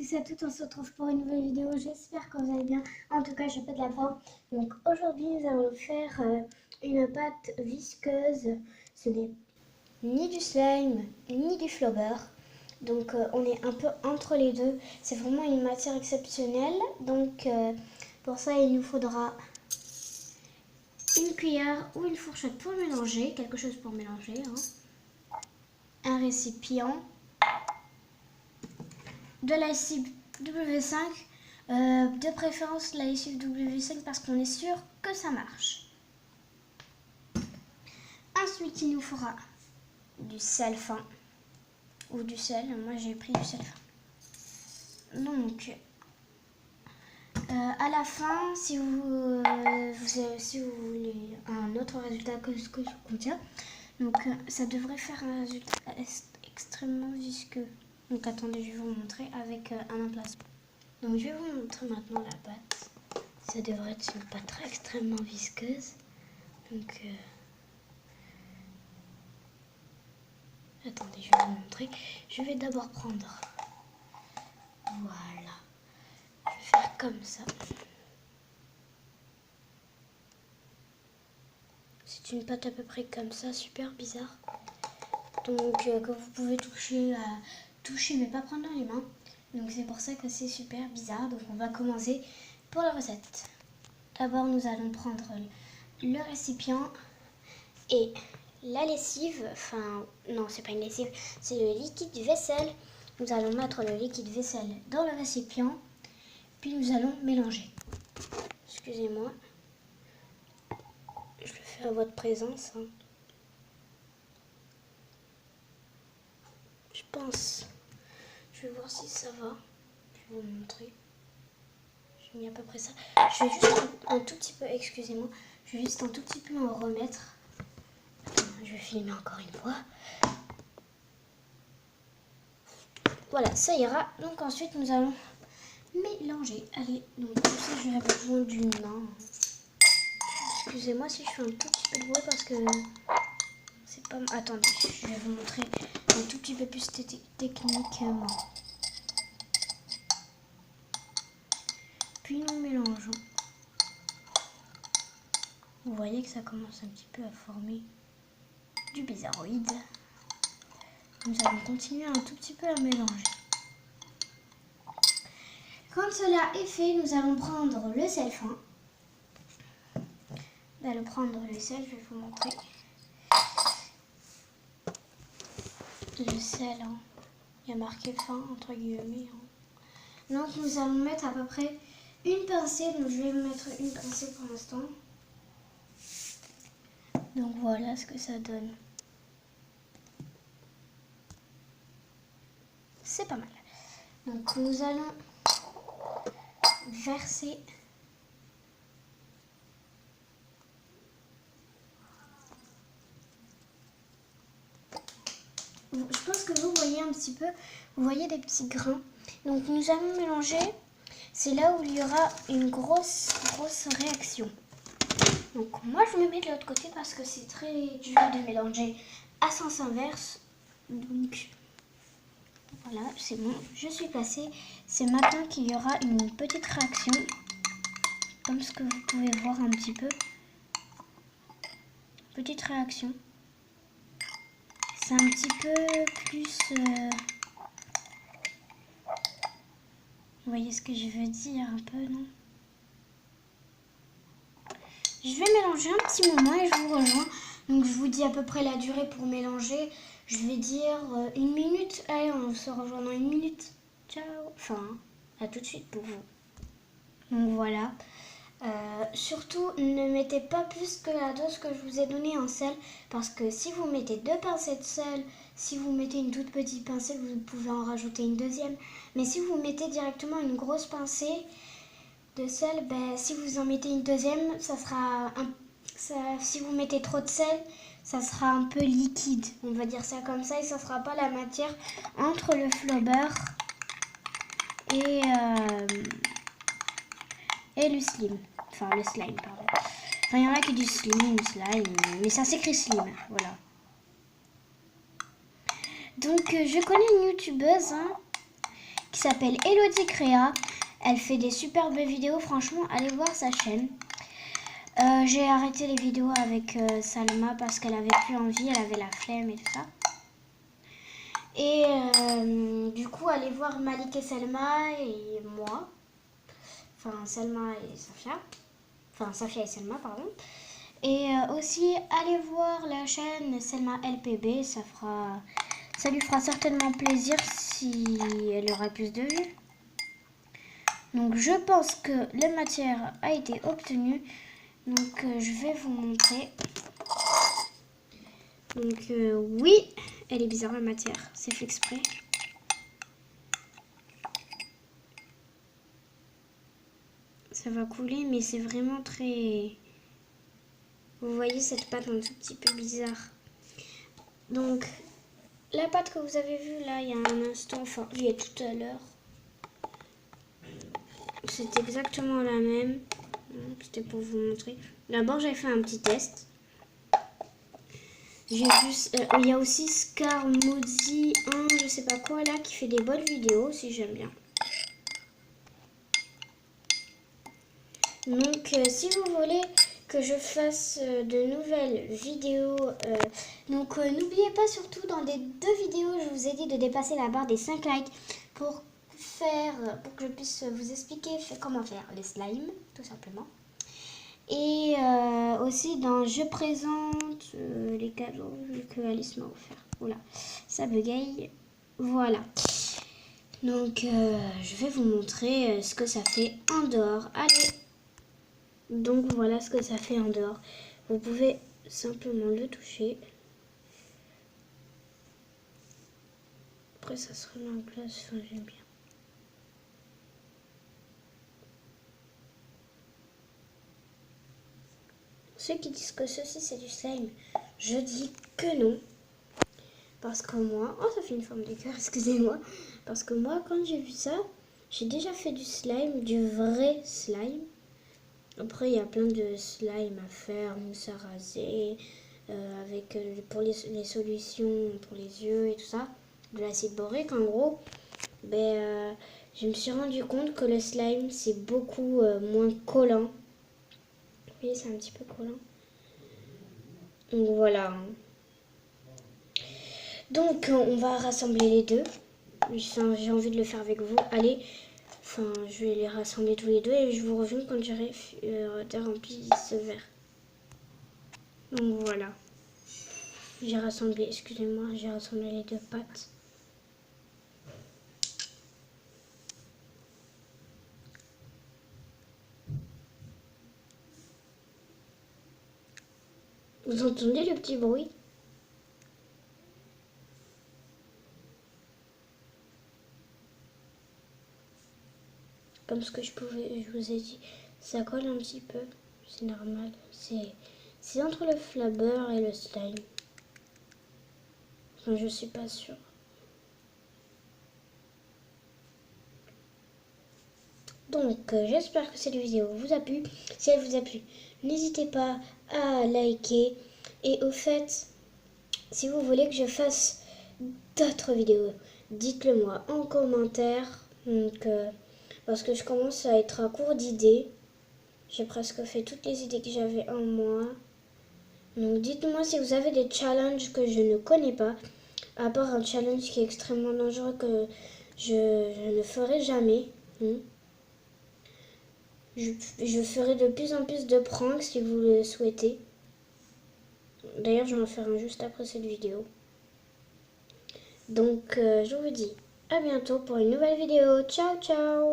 tous et à toutes, on se retrouve pour une nouvelle vidéo, j'espère que vous allez bien, en tout cas je pète la forme. Donc aujourd'hui nous allons faire une pâte visqueuse, ce n'est ni du slime ni du flobber, donc on est un peu entre les deux, c'est vraiment une matière exceptionnelle, donc pour ça il nous faudra une cuillère ou une fourchette pour mélanger, quelque chose pour mélanger, un récipient, de la lessive W5, de préférence la lessive W5 parce qu'on est sûr que ça marche. Ensuite, il nous faudra du sel fin ou du sel. Moi, j'ai pris du sel fin. Donc, à la fin, si vous voulez un autre résultat que ce que je contient, donc ça devrait faire un résultat extrêmement visqueux. Donc, attendez, je vais vous montrer avec un emplacement. Donc je vais vous montrer maintenant la pâte. Ça devrait être une pâte extrêmement visqueuse. Donc attendez, je vais vous montrer. Je vais d'abord prendre. Voilà. Je vais faire comme ça. C'est une pâte à peu près comme ça, super bizarre. Donc que vous pouvez toucher mais pas prendre dans les mains. Donc c'est pour ça que c'est super bizarre. Donc on va commencer pour la recette. D'abord nous allons prendre le récipient et la lessive, enfin non c'est pas une lessive, c'est le liquide vaisselle. Nous allons mettre le liquide vaisselle dans le récipient, puis nous allons mélanger. Excusez-moi, je le fais à votre présence. Je pense, je vais voir si ça va, je vais vous montrer. J'ai mis à peu près ça. Je vais juste un tout petit peu, excusez-moi, je vais juste un tout petit peu en remettre. Je vais filmer encore une fois. Voilà, ça ira. Donc ensuite, nous allons mélanger. Allez, donc pour ça, j'aurais besoin d'une main. Excusez-moi si je fais un tout petit peu de bruit parce que c'est pas... Attendez, je vais vous montrer un tout petit peu plus techniquement. Puis nous mélangeons. Vous voyez que ça commence un petit peu à former du bizarroïde. Nous allons continuer un tout petit peu à mélanger. Quand cela est fait, nous allons prendre le sel fin. Nous allons prendre le sel, je vais vous montrer. Le sel, il y a marqué fin entre guillemets. Donc nous allons mettre à peu près une pincée. Donc je vais mettre une pincée pour l'instant. Donc voilà ce que ça donne. C'est pas mal. Donc nous allons verser je pense que vous voyez un petit peu, vous voyez des petits grains. Donc nous allons mélanger, c'est là où il y aura une grosse réaction. Donc moi je me mets de l'autre côté parce que c'est très dur de mélanger à sens inverse. Donc voilà, c'est bon, je suis passée. C'est maintenant qu'il y aura une petite réaction, comme ce que vous pouvez voir un petit peu. Petite réaction. C'est un petit peu plus... Vous voyez ce que je veux dire un peu, non? Je vais mélanger un petit moment et je vous rejoins. Donc je vous dis à peu près la durée pour mélanger. Je vais dire 1 minute. Allez, on se rejoint dans 1 minute. Ciao. Enfin, à tout de suite pour vous. Donc voilà. Surtout, ne mettez pas plus que la dose que je vous ai donnée en sel. Parce que si vous mettez 2 pincées de sel, si vous mettez une toute petite pincée, vous pouvez en rajouter une deuxième. Mais si vous mettez directement une grosse pincée de sel, si vous en mettez une deuxième, ça sera si vous mettez trop de sel, ça sera un peu liquide, on va dire ça comme ça, et ça sera pas la matière entre le flobber et le slime, enfin le slime pardon. Enfin il y en a qui disent slime, mais ça s'écrit slime, voilà. Donc je connais une youtubeuse qui s'appelle Elodie Créa. Elle fait des superbes vidéos, franchement, allez voir sa chaîne. J'ai arrêté les vidéos avec Salma parce qu'elle avait plus envie, elle avait la flemme et tout ça. Et du coup, allez voir Malik et Selma et moi. Enfin, Selma et Safia. Enfin, Safia et Selma, pardon. Et aussi, allez voir la chaîne Selma LPB. Ça lui fera certainement plaisir si elle aura plus de vues. Donc, je pense que la matière a été obtenue. Donc, je vais vous montrer. Donc, oui, elle est bizarre la matière. C'est fait exprès. Ça va couler, mais c'est vraiment très... Vous voyez cette pâte un tout petit peu bizarre. Donc, la pâte que vous avez vue là, il y a un instant, enfin, il y a tout à l'heure. C'est exactement la même. C'était pour vous montrer. D'abord, j'ai fait un petit test. J'ai vu... il y a aussi Scarmozy 1, je sais pas quoi là, qui fait des bonnes vidéos, si j'aime bien. Donc, si vous voulez que je fasse de nouvelles vidéos, donc n'oubliez pas surtout dans les 2 vidéos, je vous ai dit de dépasser la barre des 5 likes pour que je puisse vous expliquer comment faire les slimes, tout simplement. Et aussi dans je présente les cadeaux que Alice m'a offert. Voilà, ça bugueille. Voilà. Donc, je vais vous montrer ce que ça fait en dehors. Allez. Donc voilà ce que ça fait en dehors. Vous pouvez simplement le toucher. Après ça se remet en place, enfin, j'aime bien. Ceux qui disent que ceci c'est du slime, je dis que non. Parce que moi, oh ça fait une forme de cœur, excusez-moi. Parce que moi quand j'ai vu ça, j'ai déjà fait du slime, du vrai slime. Après il y a plein de slime à faire, mousse à raser, avec pour les solutions pour les yeux et tout ça. De l'acide borique en gros. Ben, je me suis rendu compte que le slime c'est beaucoup moins collant. Vous voyez, c'est un petit peu collant. Donc voilà. Donc on va rassembler les deux. Enfin, j'ai envie de le faire avec vous. Allez, enfin, je vais les rassembler tous les deux et je vous reviens quand j'aurai rempli ce verre. Donc voilà. J'ai rassemblé, excusez-moi, j'ai rassemblé les 2 pâtes. Vous entendez le petit bruit? Comme ce que je vous ai dit, ça colle un petit peu, c'est normal. C'est entre le flabber et le slime. Enfin, je suis pas sûre. Donc, j'espère que cette vidéo vous a plu. Si elle vous a plu, n'hésitez pas à liker. Et au fait, si vous voulez que je fasse d'autres vidéos, dites-le moi en commentaire. Donc, parce que je commence à être à court d'idées. J'ai presque fait toutes les idées que j'avais en moi. Donc, dites-moi si vous avez des challenges que je ne connais pas. À part un challenge qui est extrêmement dangereux que je ne ferai jamais. Je ferai de plus en plus de pranks si vous le souhaitez. D'ailleurs, je vais en faire un juste après cette vidéo. Donc, je vous dis à bientôt pour une nouvelle vidéo. Ciao, ciao!